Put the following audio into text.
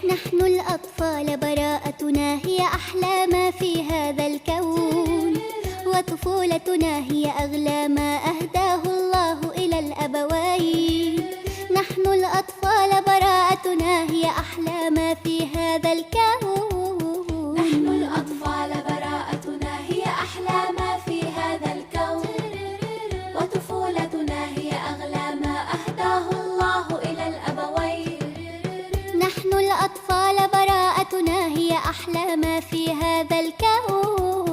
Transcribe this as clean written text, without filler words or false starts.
نحن الأطفال براءتنا هي أحلى ما في هذا الكون، وطفولتنا هي أغلى ما أهداه الله إلى الأبوين. نحن الأطفال براءتنا هي أحلى ما في هذا الكون. نحن الأطفال براءتنا هي أحلى ما في هذا الكون، وطفولتنا هي أغلى ما أهداه الله إلى الأبوين. نحن الأطفال براءتنا هي أحلى ما في هذا الكون.